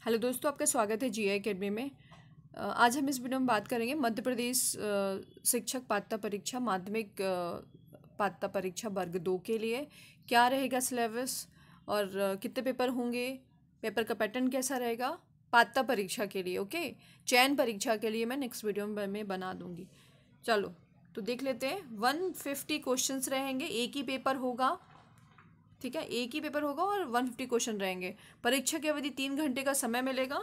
Hello दोस्तों, आपका स्वागत है जीआई अकेडमी में। आज हम इस वीडियो में बात करेंगे मध्य प्रदेश शिक्षक पात्रता परीक्षा माध्यमिक पात्रता परीक्षा वर्ग 2 के लिए क्या रहेगा सिलेबस और कितने पेपर होंगे, पेपर का पैटर्न कैसा रहेगा पात्रता परीक्षा के लिए। ओके, चयन परीक्षा के लिए मैं नेक्स्ट वीडियो में बना दूंगी। चलो तो देख लेते हैं। 150 क्वेश्चंस रहेंगे, एक ही पेपर होगा। ठीक है, एक ही पेपर होगा और 150 क्वेश्चन रहेंगे। परीक्षा की अवधि 3 घंटे का समय मिलेगा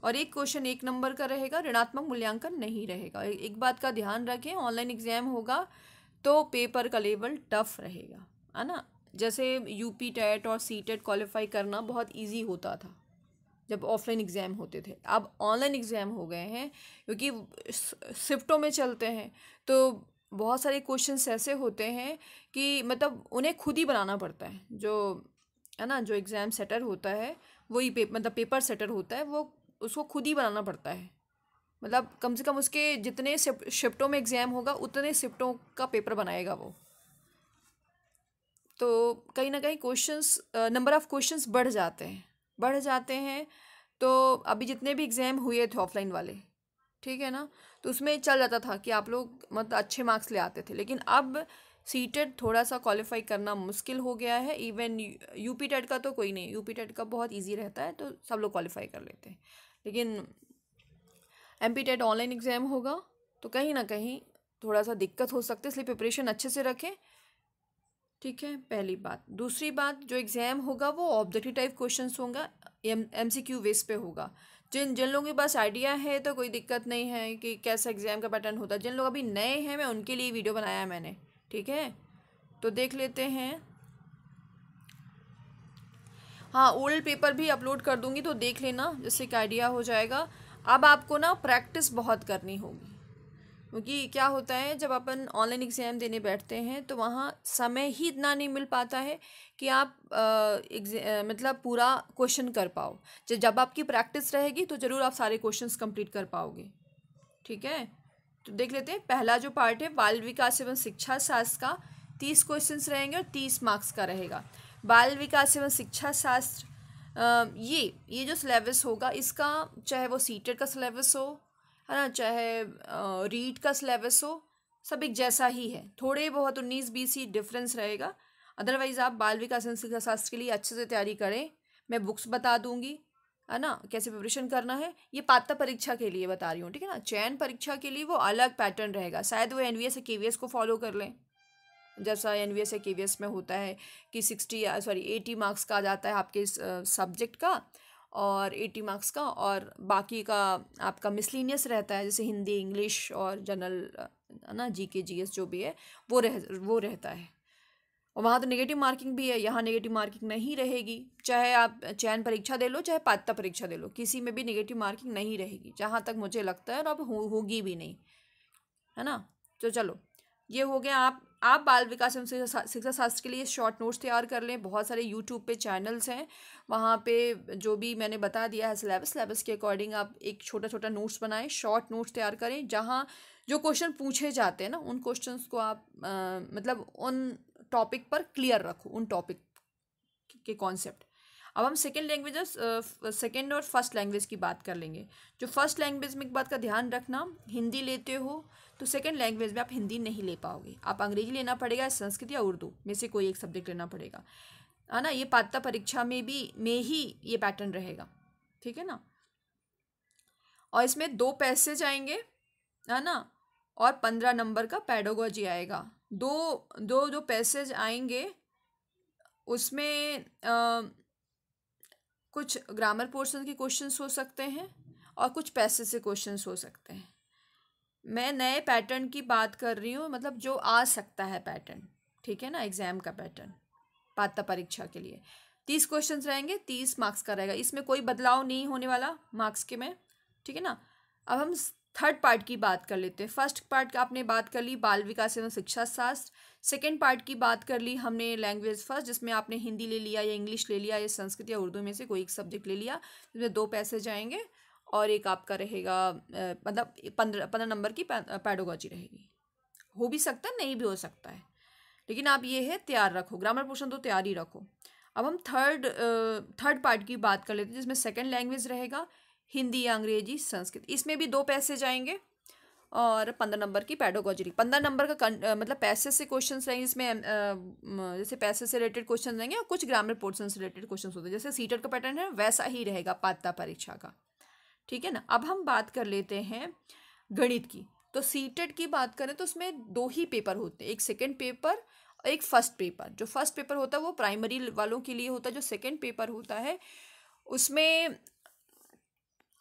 और एक क्वेश्चन 1 नंबर का रहेगा, ऋणात्मक मूल्यांकन नहीं रहेगा। एक बात का ध्यान रखें, ऑनलाइन एग्जाम होगा तो पेपर का लेवल टफ रहेगा, है ना। जैसे यूपी टेट और सी टेट क्वालिफाई करना बहुत ईजी होता था जब ऑफलाइन एग्ज़ाम होते थे, अब ऑनलाइन एग्ज़ाम हो गए हैं क्योंकि शिफ्टों में चलते हैं। तो बहुत सारे क्वेश्चंस ऐसे होते हैं कि मतलब उन्हें खुद ही बनाना पड़ता है। जो है ना, जो एग्ज़ाम सेटर होता है वही मतलब पेपर सेटर होता है, वो उसको खुद ही बनाना पड़ता है। मतलब कम से कम उसके जितने शिफ्टों में एग्ज़ाम होगा उतने शिफ्टों का पेपर बनाएगा वो। तो कहीं ना कहीं क्वेश्चंस, नंबर ऑफ़ क्वेश्चंस बढ़ जाते हैं। तो अभी जितने भी एग्ज़ाम हुए थे ऑफलाइन वाले, ठीक है ना, तो उसमें चल जाता था कि आप लोग मतलब अच्छे मार्क्स ले आते थे। लेकिन अब सीटेट थोड़ा सा क्वालिफाई करना मुश्किल हो गया है। इवन यूपी टेट का तो कोई नहीं, यूपी टेट का बहुत इजी रहता है तो सब लोग क्वालिफाई कर लेते हैं। लेकिन एमपी टेट ऑनलाइन एग्ज़ाम होगा तो कहीं ना कहीं थोड़ा सा दिक्कत हो सकती है, इसलिए प्रिपरेशन अच्छे से रखें। ठीक है, पहली बात। दूसरी बात, जो एग्ज़ाम होगा वो ऑब्जेक्टिव टाइप क्वेश्चंस होगा, एमसीक्यू बेस पे होगा। जिन जिन लोगों के पास आइडिया है तो कोई दिक्कत नहीं है कि कैसा एग्ज़ाम का पैटर्न होता है। जिन लोग अभी नए हैं, मैं उनके लिए वीडियो बनाया है मैंने। ठीक है, तो देख लेते हैं। हाँ, ओल्ड पेपर भी अपलोड कर दूंगी तो देख लेना, जिससे एक आइडिया हो जाएगा। अब आपको ना प्रैक्टिस बहुत करनी होगी, क्योंकि क्या होता है जब अपन ऑनलाइन एग्ज़ाम देने बैठते हैं तो वहाँ समय ही इतना नहीं मिल पाता है कि आप मतलब पूरा क्वेश्चन कर पाओ। जब आपकी प्रैक्टिस रहेगी तो ज़रूर आप सारे क्वेश्चंस कंप्लीट कर पाओगे। ठीक है, तो देख लेते हैं। पहला जो पार्ट है बाल विकास एवं शिक्षा शास्त्र का 30 क्वेश्चंस रहेंगे और 30 मार्क्स का रहेगा। बाल विकास एवं शिक्षा शास्त्र, ये जो सिलेबस होगा इसका, चाहे वो सीटेट का सिलेबस हो, है ना, चाहे रीड का सिलेबस हो, सब एक जैसा ही है। थोड़े बहुत 19-20 ही डिफरेंस रहेगा। अदरवाइज़ आप बाल विकास एवं शिक्षा शास्त्र के लिए अच्छे से तैयारी करें। मैं बुक्स बता दूंगी, है ना, कैसे प्रिपरेशन करना है। ये पात्रता परीक्षा के लिए बता रही हूँ, ठीक है ना। चयन परीक्षा के लिए वो अलग पैटर्न रहेगा, शायद वो एनवीएस या केवीएस को फॉलो कर लें। जैसा एनवीएस या केवीएस में होता है कि 80 मार्क्स का आ जाता है आपके सब्जेक्ट का और 80 मार्क्स का, और बाकी का आपका मिसलिनियस रहता है, जैसे हिंदी, इंग्लिश और जनरल, है ना, जीके जीएस जो भी है वो रहता है। और वहाँ तो नेगेटिव मार्किंग भी है, यहाँ नेगेटिव मार्किंग नहीं रहेगी। चाहे आप चयन परीक्षा दे लो चाहे पात्रता परीक्षा दे लो, किसी में भी नेगेटिव मार्किंग नहीं रहेगी जहाँ तक मुझे लगता है, और अब होगी भी नहीं, है ना। तो चलो, ये हो गया। आप बाल विकास एवं शिक्षा शास्त्र के लिए शॉर्ट नोट्स तैयार कर लें। बहुत सारे यूट्यूब पे चैनल्स हैं, वहाँ पे जो भी मैंने बता दिया है सिलेबस के अकॉर्डिंग आप एक छोटा छोटा नोट्स बनाएं, शॉर्ट नोट्स तैयार करें। जहाँ जो क्वेश्चन पूछे जाते हैं ना, उन क्वेश्चंस को आप मतलब उन टॉपिक पर क्लियर रखो, उन टॉपिक के कॉन्सेप्ट। अब हम सेकेंड और फर्स्ट लैंग्वेज की बात कर लेंगे। जो फर्स्ट लैंग्वेज में एक बात का ध्यान रखना, हिंदी लेते हो तो सेकेंड लैंग्वेज में आप हिंदी नहीं ले पाओगे, आप अंग्रेजी लेना पड़ेगा, संस्कृत या उर्दू में से कोई एक सब्जेक्ट लेना पड़ेगा, है ना। ये पात्रता परीक्षा में ही ये पैटर्न रहेगा, ठीक है ना। और इसमें 2 पैसेज आएंगे, है ना, और 15 नंबर का पेडागोजी आएगा। दो पैसेज आएंगे, उसमें कुछ ग्रामर पोर्शन के क्वेश्चंस हो सकते हैं और कुछ पैसेज से क्वेश्चंस हो सकते हैं। मैं नए पैटर्न की बात कर रही हूँ, मतलब जो आ सकता है पैटर्न, ठीक है ना, एग्जाम का पैटर्न पात्रता परीक्षा के लिए। 30 क्वेश्चंस रहेंगे, 30 मार्क्स का रहेगा, इसमें कोई बदलाव नहीं होने वाला मार्क्स के में, ठीक है ना। अब हम थर्ड पार्ट की बात कर लेते हैं। फर्स्ट पार्ट का आपने बात कर ली बाल विकास एवं शिक्षा शास्त्र। सेकेंड पार्ट की बात कर ली हमने लैंग्वेज फर्स्ट, जिसमें आपने हिंदी ले लिया या इंग्लिश ले लिया या संस्कृत या उर्दू में से कोई एक सब्जेक्ट ले लिया, जिसमें 2 पैसेज आएंगे और एक आपका रहेगा मतलब 15 नंबर की पेडागोजी रहेगी। हो भी सकता है, नहीं भी हो सकता है, लेकिन आप ये है तैयार रखो, ग्रामर पोर्शन तो तैयार ही रखो। अब हम थर्ड पार्ट की बात कर लेते हैं, जिसमें सेकंड लैंग्वेज रहेगा हिंदी या अंग्रेजी संस्कृत। इसमें भी 2 पैसेज आएंगे और 15 नंबर की पेडागॉजी। 15 नंबर का मतलब पैसेज से क्वेश्चन रहेंगे, इसमें जैसे पैसेज से रिलेटेड क्वेश्चन रहेंगे और कुछ ग्रामर पोर्शन से रिलेटेड क्वेश्चन होते हैं। जैसे सीटेट का पैटर्न है वैसा ही रहेगा पात्रता परीक्षा का, ठीक है ना। अब हम बात कर लेते हैं गणित की। तो सीटेट की बात करें तो उसमें 2 ही पेपर होते हैं, एक सेकेंड पेपर और एक फर्स्ट पेपर। जो फर्स्ट पेपर होता है वो प्राइमरी वालों के लिए होता है। जो सेकेंड पेपर होता है उसमें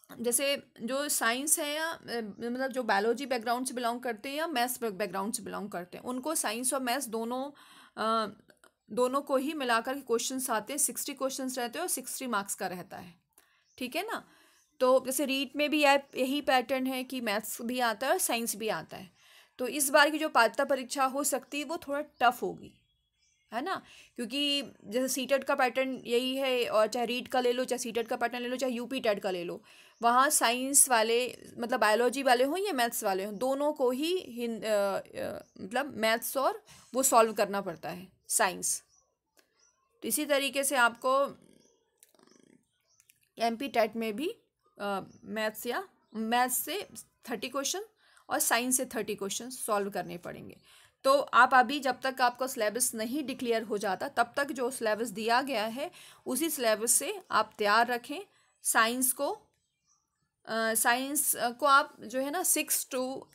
जैसे जो साइंस है या मतलब जो बायोलॉजी बैकग्राउंड से बिलोंग करते हैं या मैथ्स बैकग्राउंड से बिलोंग करते हैं, उनको साइंस और मैथ्स दोनों को ही मिलाकर के क्वेश्चंस आते हैं। 60 क्वेश्चंस रहते हैं और 60 मार्क्स का रहता है, ठीक है ना। तो जैसे रीट में भी यही पैटर्न है कि मैथ्स भी आता है और साइंस भी आता है। तो इस बार की जो पात्रता परीक्षा हो सकती है वो थोड़ा टफ होगी, है ना, क्योंकि जैसे सीटेट का पैटर्न यही है, और चाहे रीट का ले लो, चाहे सीटेट का पैटर्न ले लो, चाहे यूपी टेट का ले लो, वहाँ साइंस वाले मतलब बायोलॉजी वाले हों या मैथ्स वाले हों, दोनों को ही मतलब मैथ्स और वो सॉल्व करना पड़ता है, साइंस। तो इसी तरीके से आपको एमपी टेट में भी मैथ्स से 30 क्वेश्चन और साइंस से 30 क्वेश्चन सॉल्व करने पड़ेंगे। तो आप अभी जब तक आपका सिलेबस नहीं डिक्लेयर हो जाता तब तक जो सिलेबस दिया गया है उसी सिलेबस से आप तैयार रखें। साइंस को आप जो है ना 6 to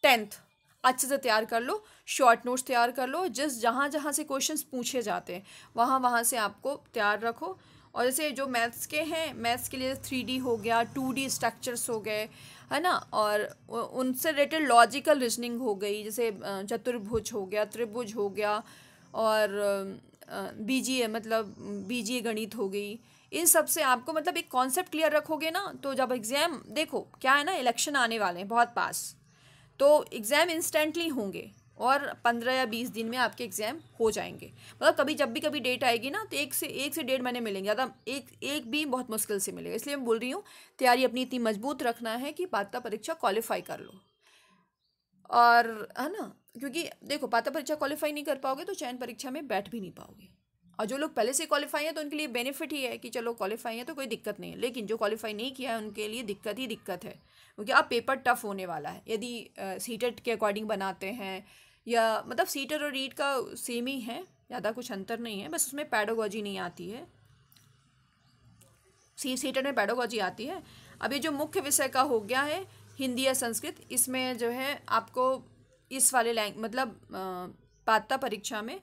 10th अच्छे से तैयार कर लो, शॉर्ट नोट्स तैयार कर लो, जहाँ जहाँ से क्वेश्चंस पूछे जाते हैं वहाँ से आपको तैयार रखो। और जैसे जो मैथ्स के हैं, मैथ्स के लिए 3D हो गया, 2D स्ट्रक्चर्स हो गए, है ना, और उनसे रिलेटेड लॉजिकल रीजनिंग हो गई, जैसे चतुर्भुज हो गया, त्रिभुज हो गया, और बीजीए मतलब बीजीए गणित हो गई। इन सब से आपको मतलब एक कॉन्सेप्ट क्लियर रखोगे ना, तो जब एग्ज़ाम, देखो क्या है ना, इलेक्शन आने वाले हैं बहुत पास, तो एग्ज़ाम इंस्टेंटली होंगे और 15 या 20 दिन में आपके एग्ज़ाम हो जाएंगे। मतलब कभी जब भी कभी डेट आएगी ना तो एक से 1.5 महीने मिलेंगे, ज़्यादा एक भी बहुत मुश्किल से मिलेगा। इसलिए मैं बोल रही हूँ तैयारी अपनी इतनी मजबूत रखना है कि पात्रता परीक्षा क्वालिफाई कर लो। और है ना, क्योंकि देखो पात्रता परीक्षा क्वालिफाई नहीं कर पाओगे तो चयन परीक्षा में बैठ भी नहीं पाओगे। और जो लोग पहले से क्वालिफाई हैं तो उनके लिए बेनिफिट ही है कि चलो क्वालिफाई है तो कोई दिक्कत नहीं है, लेकिन जो क्वालिफाई नहीं किया है उनके लिए दिक्कत ही दिक्कत है, क्योंकि अब पेपर टफ होने वाला है। यदि सीटेट के अकॉर्डिंग बनाते हैं, या मतलब सीटेट और रीट का सेम ही है, ज़्यादा कुछ अंतर नहीं है, बस उसमें पेडागॉजी नहीं आती है, सीटेट में पेडागॉजी आती है। अब ये जो मुख्य विषय का हो गया है हिंदी या संस्कृत, इसमें जो है आपको इस वाले मतलब पात्रता परीक्षा में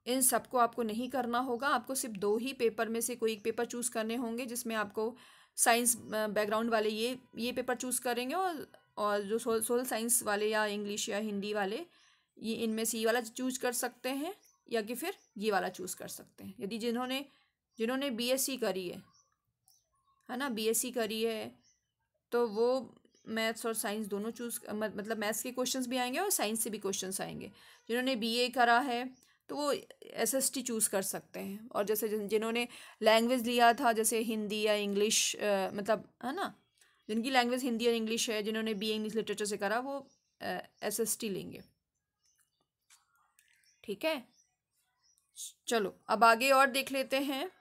इन सबको आपको नहीं करना होगा। आपको सिर्फ 2 ही पेपर में से कोई एक पेपर चूज़ करने होंगे, जिसमें आपको साइंस बैकग्राउंड वाले ये पेपर चूज़ करेंगे, और जो सोशल साइंस वाले या इंग्लिश या हिंदी वाले ये इनमें से ये वाला चूज़ कर सकते हैं, या कि फिर ये वाला चूज़ कर सकते हैं। यदि जिन्होंने बीएससी करी है ना, बीएससी करी है, तो वो मैथ्स और साइंस दोनों चूज़ मतलब मैथ्स के क्वेश्चंस भी आएंगे और साइंस से भी क्वेश्चंस आएंगे। जिन्होंने बीए करा है तो वो एसएसटी चूज़ कर सकते हैं। और जैसे जिन्होंने लैंग्वेज लिया था जैसे हिंदी या इंग्लिश, मतलब है ना, जिनकी लैंग्वेज हिंदी और इंग्लिश है, जिन्होंने बीए इंग्लिश लिटरेचर से करा, वो एसएसटी लेंगे, ठीक है। चलो अब आगे और देख लेते हैं।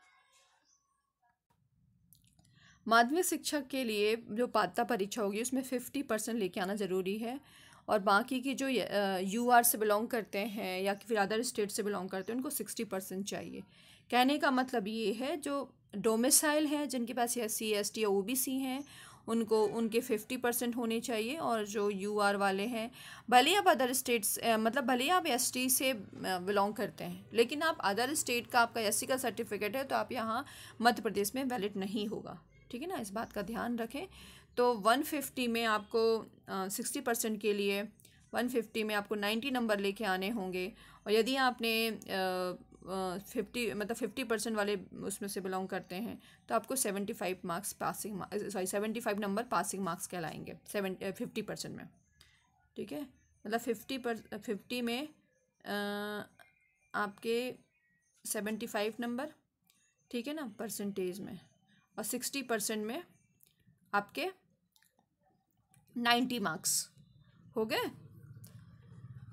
माध्यमिक शिक्षा के लिए जो पात्रता परीक्षा होगी उसमें 50% लेके आना ज़रूरी है, और बाकी की जो यूआर से बिलोंग करते हैं या फिर अदर स्टेट से बिलोंग करते हैं उनको 60% चाहिए। कहने का मतलब ये है जो डोमिसाइल है, जिनके पास SC ST या OBC हैं, उनके 50% होने चाहिए। और जो यूआर वाले हैं, भले ही आप अदर स्टेट्स मतलब भले ही आप ST से बिलोंग करते हैं, लेकिन आप अदर स्टेट का आपका SC का सर्टिफिकेट है तो आप यहाँ मध्य प्रदेश में वैलिड नहीं होगा, ठीक है ना, इस बात का ध्यान रखें। तो 150 में आपको 60% के लिए 150 में आपको 90 नंबर लेके आने होंगे। और यदि आपने 50% वाले उसमें से बिलोंग करते हैं तो आपको 75 marks passing 75 number passing marks कहलाएंगे 50% में, ठीक है। मतलब 50 में आपके 75 नंबर, ठीक है ना, परसेंटेज में, और 60% में आपके 90 मार्क्स हो गए।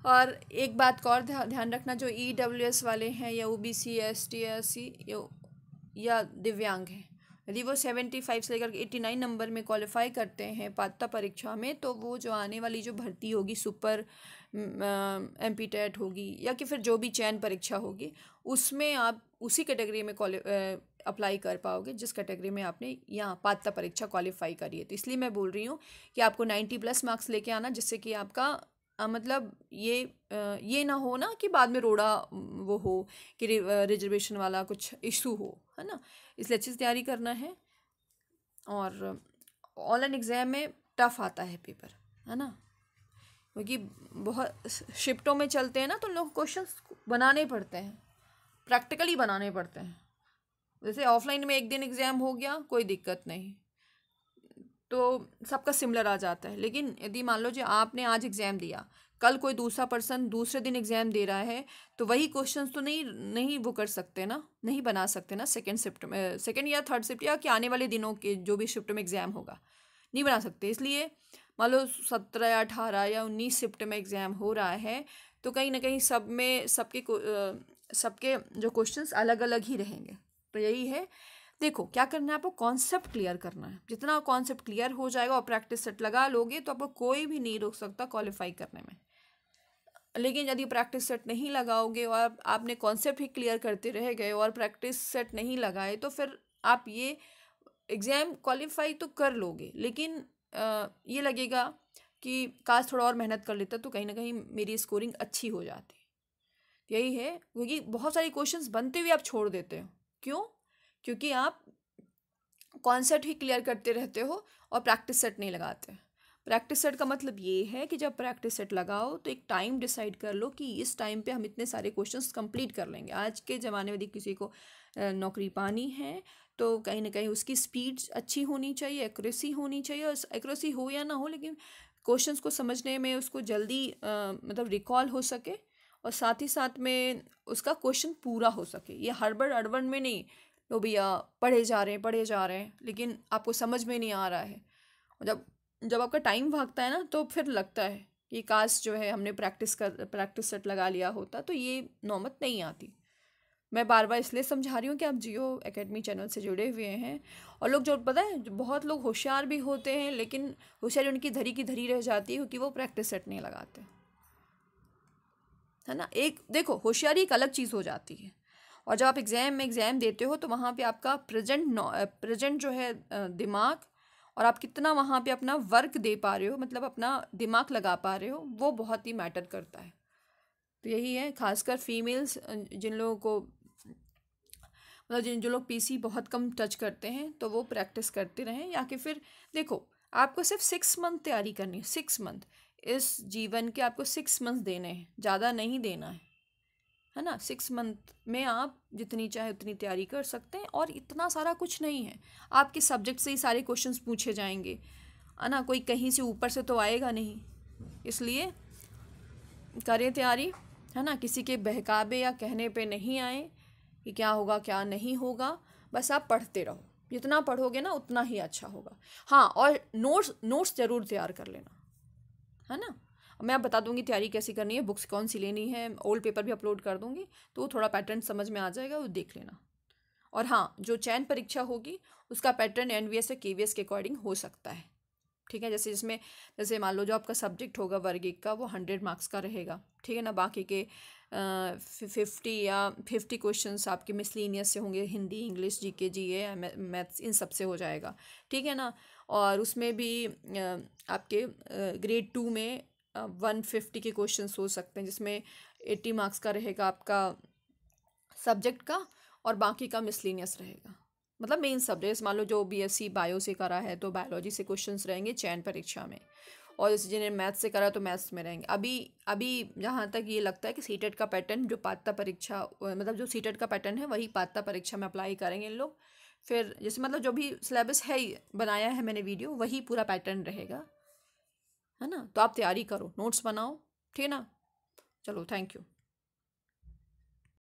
और एक बात का और ध्यान रखना, जो EWS वाले हैं या OBC ST SC या दिव्यांग हैं, यदि वो 75 से लेकर 89 नंबर में क्वालिफाई करते हैं पात्रता परीक्षा में, तो वो जो आने वाली जो भर्ती होगी, सुपर MP-TET होगी या कि फिर जो भी चयन परीक्षा होगी, उसमें आप उसी कैटेगरी में अप्लाई कर पाओगे जिस कैटेगरी में आपने यहाँ पात्रता परीक्षा क्वालिफाई करी है। तो इसलिए मैं बोल रही हूँ कि आपको 90+ मार्क्स लेके आना, जिससे कि आपका मतलब ये ना हो ना कि बाद में रोड़ा वो हो कि रिजर्वेशन वाला कुछ इशू हो, है ना। इसलिए अच्छी से तैयारी करना है। और ऑनलाइन एग्ज़ाम में टफ आता है पेपर, है ना, क्योंकि बहुत शिफ्टों में चलते हैं ना, तो लोग क्वेश्चंस बनाने पड़ते हैं, प्रैक्टिकली बनाने पड़ते हैं। जैसे ऑफलाइन में एक दिन एग्ज़ाम हो गया, कोई दिक्कत नहीं, तो सबका सिमिलर आ जाता है। लेकिन यदि मान लो जो आपने आज एग्ज़ाम दिया, कल कोई दूसरा पर्सन दूसरे दिन एग्ज़ाम दे रहा है, तो वही क्वेश्चंस तो नहीं वो कर सकते ना, नहीं बना सकते ना सेकंड शिफ्ट में, सेकंड या थर्ड शिफ्ट या कि आने वाले दिनों के जो भी शिफ्ट में एग्ज़ाम होगा, नहीं बना सकते। इसलिए मान लो 17 या 18 या 19 शिफ्ट में एग्ज़ाम हो रहा है, तो कहीं ना कहीं सब में सबके जो क्वेश्चंस अलग अलग ही रहेंगे। तो यही है, देखो क्या करना है, आपको कॉन्सेप्ट क्लियर करना है। जितना कॉन्सेप्ट क्लियर हो जाएगा और प्रैक्टिस सेट लगा लोगे, तो आपको कोई भी नहीं रोक सकता क्वालिफाई करने में। लेकिन यदि प्रैक्टिस सेट नहीं लगाओगे और आपने कॉन्सेप्ट ही क्लियर करते रह गए और प्रैक्टिस सेट नहीं लगाए, तो फिर आप ये एग्ज़ाम क्वालिफाई तो कर लोगे, लेकिन ये लगेगा कि काश थोड़ा और मेहनत कर लेता तो कहीं ना कहीं मेरी स्कोरिंग अच्छी हो जाती। यही है, क्योंकि बहुत सारे क्वेश्चंस बनते हुए आप छोड़ देते हो। क्यों? क्योंकि आप कॉन्सेप्ट ही क्लियर करते रहते हो और प्रैक्टिस सेट नहीं लगाते। प्रैक्टिस सेट का मतलब ये है कि जब प्रैक्टिस सेट लगाओ तो एक टाइम डिसाइड कर लो कि इस टाइम पे हम इतने सारे क्वेश्चंस कंप्लीट कर लेंगे। आज के ज़माने में यदि किसी को नौकरी पानी है, तो कहीं ना कहीं उसकी स्पीड अच्छी होनी चाहिए, एक्यूरेसी होनी चाहिए। और एक्यूरेसी हो या ना हो, लेकिन क्वेश्चंस को समझने में उसको जल्दी मतलब रिकॉल हो सके, और साथ ही साथ में उसका क्वेश्चन पूरा हो सके। ये हड़बड़ अड़बड़ में नहीं, लो भैया पढ़े जा रहे हैं लेकिन आपको समझ में नहीं आ रहा है। जब जब आपका टाइम भागता है ना, तो फिर लगता है कि काश जो है हमने प्रैक्टिस सेट लगा लिया होता, तो ये नौबत नहीं आती। मैं बार बार इसलिए समझा रही हूँ कि आप जियो एकेडमी चैनल से जुड़े हुए हैं। और लोग जो पता है, जो बहुत लोग होशियार भी होते हैं, लेकिन होशियारी उनकी धरी की धरी रह जाती है क्योंकि वो प्रैक्टिस सेट नहीं लगाते, है ना। एक देखो, होशियारी एक अलग चीज़ हो जाती है, और जब आप एग्ज़ाम देते हो, तो वहाँ पे आपका प्रेजेंट जो है दिमाग, और आप कितना वहाँ पे अपना वर्क दे पा रहे हो, मतलब अपना दिमाग लगा पा रहे हो, वो बहुत ही मैटर करता है। तो यही है, खासकर फीमेल्स जिन लोगों को मतलब जो लोग PC बहुत कम टच करते हैं, तो वो प्रैक्टिस करते रहें। या कि फिर देखो, आपको सिर्फ 6 मंथ तैयारी करनी है। 6 मंथ, इस जीवन के आपको 6 मंथ देने हैं, ज़्यादा नहीं देना है ना। 6 मंथ में आप जितनी चाहे उतनी तैयारी कर सकते हैं, और इतना सारा कुछ नहीं है। आपके सब्जेक्ट से ही सारे क्वेश्चंस पूछे जाएंगे, है ना, कोई कहीं से ऊपर से तो आएगा नहीं। इसलिए करें तैयारी, है ना, किसी के बहकावे या कहने पे नहीं आए कि क्या होगा क्या नहीं होगा। बस आप पढ़ते रहो, जितना पढ़ोगे ना उतना ही अच्छा होगा। हाँ, और नोट्स ज़रूर तैयार कर लेना, है ना। मैं आप बता दूंगी तैयारी कैसी करनी है, बुक्स कौन सी लेनी है, ओल्ड पेपर भी अपलोड कर दूंगी, तो थोड़ा पैटर्न समझ में आ जाएगा, वो देख लेना। और हाँ, जो चयन परीक्षा होगी उसका पैटर्न NVS या KVS के अकॉर्डिंग हो सकता है, ठीक है। जैसे मान लो जो आपका सब्जेक्ट होगा वर्ग 1 का, वो 100 मार्क्स का रहेगा, ठीक है ना। बाकी के 50 क्वेश्चंस आपके मिसलिनियस से होंगे, Hindi, English, GK, GA, maths, इन सब से हो जाएगा, ठीक है ना। और उसमें भी आपके ग्रेड 2 में 150 के क्वेश्चंस हो सकते हैं, जिसमें 80 मार्क्स का रहेगा आपका सब्जेक्ट का, और बाकी का मिसलिनियस रहेगा, मतलब मेन सब्जेक्ट। मान लो जो BSc बायो से करा है, तो बायोलॉजी से क्वेश्चंस रहेंगे चयन परीक्षा में, और जैसे जिन्हें मैथ्स से करा तो मैथ्स में रहेंगे। अभी जहाँ तक ये लगता है कि सीटेट का पैटर्न जो पात्रता परीक्षा, मतलब जो सीटेट का पैटर्न है वही पात्रता परीक्षा में अप्लाई करेंगे इन लोग। फिर जैसे मतलब जो भी सिलेबस है बनाया है मैंने वीडियो, वही पूरा पैटर्न रहेगा, है ना। तो आप तैयारी करो, नोट्स बनाओ, ठीक है ना। चलो, थैंक यू।